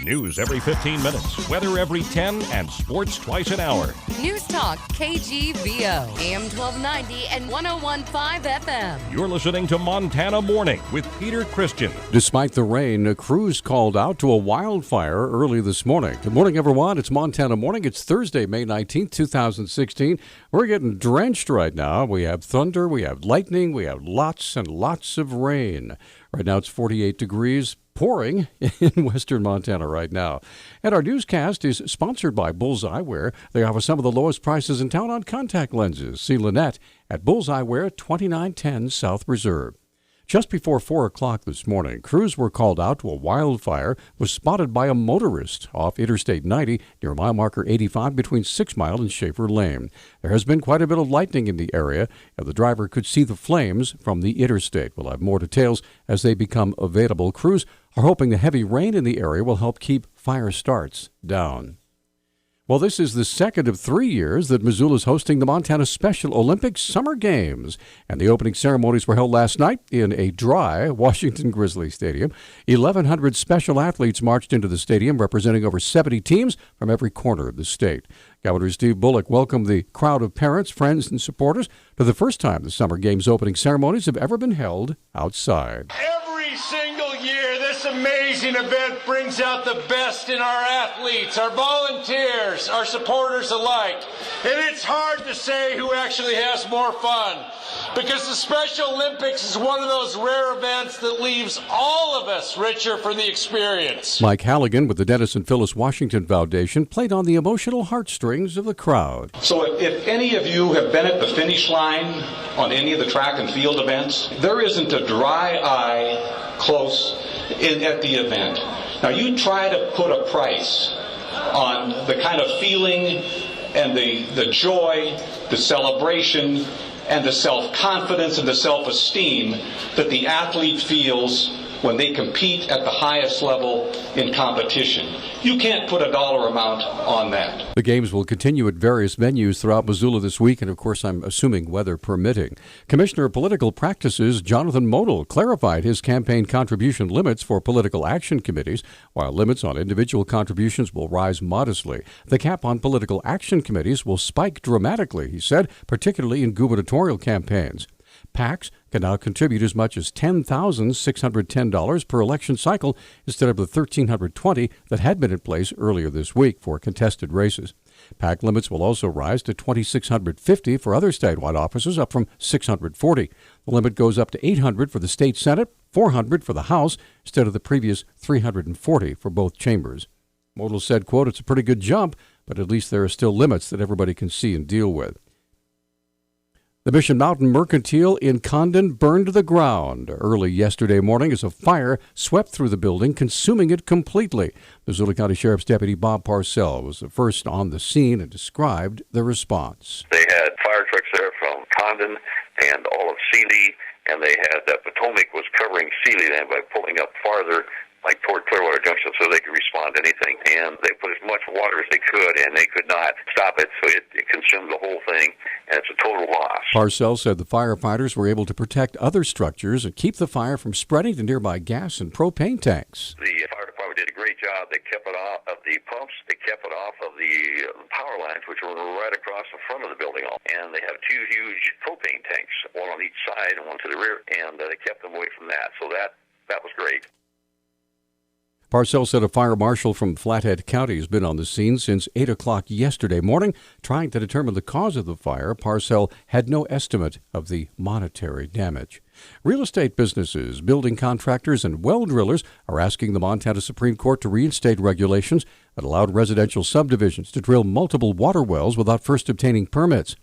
News every 15 minutes, weather every 10, and sports twice an hour. Newstalk, KGVO, AM 1290 and 101.5 FM. You're listening to Montana Morning with Peter Christian. Despite the rain, crews called out to a wildfire early this morning. Good morning, everyone. It's Montana Morning. It's Thursday, May 19th, 2016. We're getting drenched right now. We have thunder, we have lightning, we have lots and lots of rain. Right now it's 48 degrees. Pouring in western Montana right now. And our newscast is sponsored by Bulls Eyewear. They offer some of the lowest prices in town on contact lenses. See Lynette at Bulls Eyewear, 2910 South Reserve. Just before 4 o'clock this morning, crews were called out to a wildfire was spotted by a motorist off Interstate 90 near mile marker 85 between 6 Mile and Schaefer Lane. There has been quite a bit of lightning in the area, and the driver could see the flames from the interstate. We'll have more details as they become available. Crews are hoping the heavy rain in the area will help keep fire starts down. Well, this is the second of 3 years that Missoula is hosting the Montana Special Olympics Summer Games. And the opening ceremonies were held last night in a dry Washington Grizzly Stadium. 1,100 special athletes marched into the stadium, representing over 70 teams from every corner of the state. Governor Steve Bullock welcomed the crowd of parents, friends, and supporters to the first time the Summer Games opening ceremonies have ever been held outside. Every single year, this amazing event brings out the best in our athletes, our volunteers, our supporters alike. And it's hard to say who actually has more fun, because the Special Olympics is one of those rare events that leaves all of us richer for the experience. Mike Halligan with the Dennis and Phyllis Washington Foundation played on the emotional heartstrings of the crowd. So if any of you have been at the finish line on any of the track and field events, there isn't a dry eye close at the event. Now you try to put a price on the kind of feeling and the joy, the celebration, and the self-confidence and the self-esteem that the athlete feels when they compete at the highest level in competition. You can't put a dollar amount on that. The games will continue at various venues throughout Missoula this week, and of course I'm assuming weather permitting. Commissioner of Political Practices Jonathan Modell clarified his campaign contribution limits for political action committees, while limits on individual contributions will rise modestly. The cap on political action committees will spike dramatically, he said, particularly in gubernatorial campaigns. PACs can now contribute as much as $10,610 per election cycle instead of the $1,320 that had been in place earlier this week for contested races. PAC limits will also rise to $2,650 for other statewide offices, up from $640. The limit goes up to $800 for the state Senate, $400 for the House, instead of the previous $340 for both chambers. Modell said, quote, "It's a pretty good jump, but at least there are still limits that everybody can see and deal with." The Mission Mountain Mercantile in Condon burned to the ground early yesterday morning as a fire swept through the building, consuming it completely. Missoula County Sheriff's Deputy Bob Parcell was the first on the scene and described the response. They had fire trucks there from Condon and all of Sealy, and they had Potomac was covering Sealy then by pulling up farther, like toward Clearwater Junction, so they could respond to anything. And they put as much water as they could, and they could not stop it, so it consumed the whole thing, and it's a total loss. Parcell said the firefighters were able to protect other structures and keep the fire from spreading to nearby gas and propane tanks. The fire department did a great job. They kept it off of the pumps. They kept it off of the power lines, which were right across the front of the building. And they have two huge propane tanks, one on each side and one to the rear, and they kept them away from that. So that was great. Parcell said a fire marshal from Flathead County has been on the scene since 8 o'clock yesterday morning, trying to determine the cause of the fire. Parcell had no estimate of the monetary damage. Real estate businesses, building contractors, and well drillers are asking the Montana Supreme Court to reinstate regulations that allowed residential subdivisions to drill multiple water wells without first obtaining permits.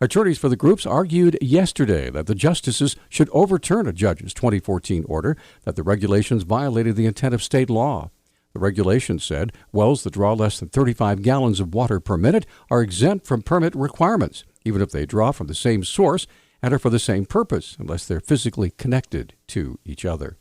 Attorneys for the groups argued yesterday that the justices should overturn a judge's 2014 order that the regulations violated the intent of state law. The regulations said wells that draw less than 35 gallons of water per minute are exempt from permit requirements, even if they draw from the same source and are for the same purpose, unless they're physically connected to each other.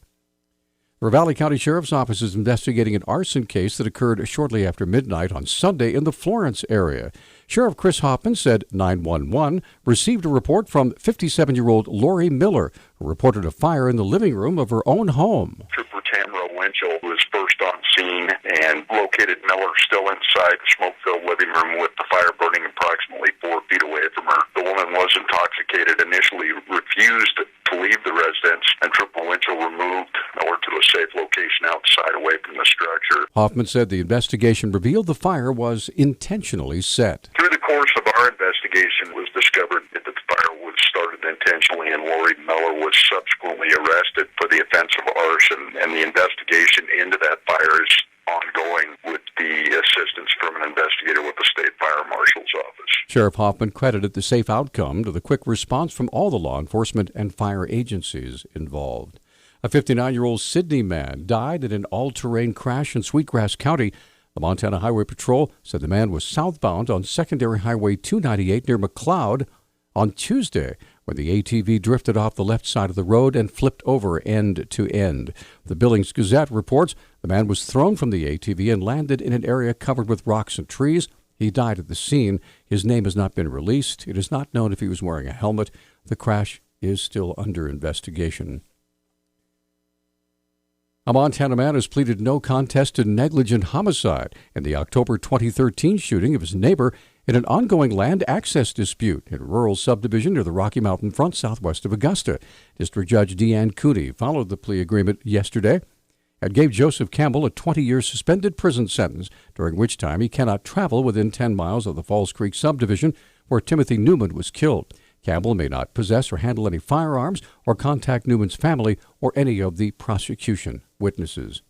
The Ravalli County Sheriff's Office is investigating an arson case that occurred shortly after midnight on Sunday in the Florence area. Sheriff Chris Hoffman said 911 received a report from 57-year-old Lori Miller, who reported a fire in the living room of her own home. Trooper Tamara Winchell was first on scene and located Miller still inside the smoke-filled living room with the fire burning approximately 4 feet away from her. The woman was intoxicated, initially refused to leave the residence, and Trooper Winchell removed her to a safe location outside away from the structure. Hoffman said the investigation revealed the fire was intentionally set. Through the course of our investigation, it was discovered that the fire was started intentionally, and Lori Miller was subsequently arrested for the offense of arson, and the investigation into that fire is ongoing with the assistance from an investigator with the State Fire Marshal's Office. Sheriff Hoffman credited the safe outcome to the quick response from all the law enforcement and fire agencies involved. A 59-year-old Sydney man died in an all-terrain crash in Sweetgrass County. The Montana Highway Patrol said the man was southbound on Secondary Highway 298 near McLeod on Tuesday when the ATV drifted off the left side of the road and flipped over end to end. The Billings Gazette reports the man was thrown from the ATV and landed in an area covered with rocks and trees. He died at the scene. His name has not been released. It is not known if he was wearing a helmet. The crash is still under investigation. A Montana man has pleaded no contest to negligent homicide in the October 2013 shooting of his neighbor in an ongoing land access dispute in a rural subdivision near the Rocky Mountain front southwest of Augusta. District Judge Deanne Cooney followed the plea agreement yesterday and gave Joseph Campbell a 20-year suspended prison sentence, during which time he cannot travel within 10 miles of the Falls Creek subdivision where Timothy Newman was killed. Campbell may not possess or handle any firearms or contact Newman's family or any of the prosecution witnesses.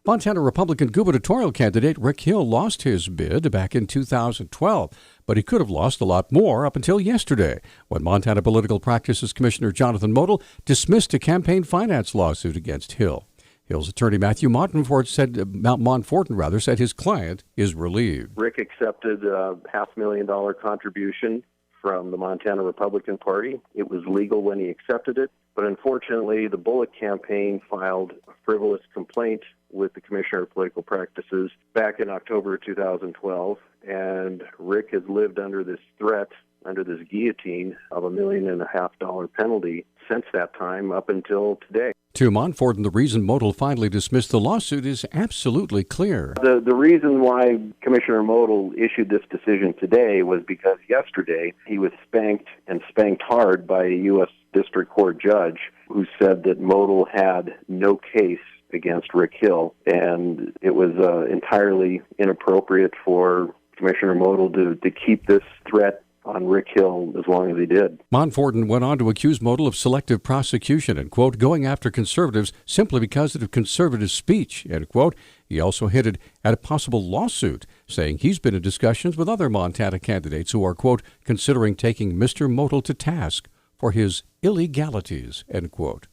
Montana Republican gubernatorial candidate Rick Hill lost his bid back in 2012, but he could have lost a lot more up until yesterday when Montana Political Practices Commissioner Jonathan Modell dismissed a campaign finance lawsuit against Hill. Hill's attorney Matthew Montfort said his client is relieved. Rick accepted a $500,000 contribution from the Montana Republican Party. It was legal when he accepted it, but unfortunately the Bullock campaign filed a frivolous complaint with the Commissioner of Political Practices back in October 2012, and Rick has lived under this threat, under this guillotine of $1.5 million penalty since that time up until today. To Montfort, the reason Modell finally dismissed the lawsuit is absolutely clear. The reason why Commissioner Modell issued this decision today was because yesterday he was spanked, and spanked hard, by a U.S. District Court judge who said that Modell had no case against Rick Hill, and it was entirely inappropriate for Commissioner Modell to keep this threat on Rick Hill as long as he did. Montfort went on to accuse Modell of selective prosecution and, quote, going after conservatives simply because of conservative speech, end quote. He also hinted at a possible lawsuit, saying he's been in discussions with other Montana candidates who are, quote, considering taking Mr. Modell to task for his illegalities, end quote.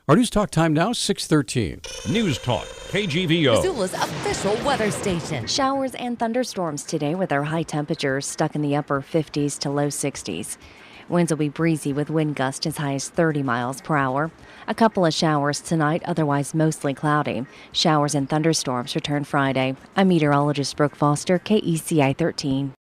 Our News Talk time now, 6:13. News Talk, KGVO. Missoula's official weather station. Showers and thunderstorms today with our high temperatures stuck in the upper 50s to low 60s. Winds will be breezy with wind gusts as high as 30 miles per hour. A couple of showers tonight, otherwise mostly cloudy. Showers and thunderstorms return Friday. I'm meteorologist Brooke Foster, KECI 13.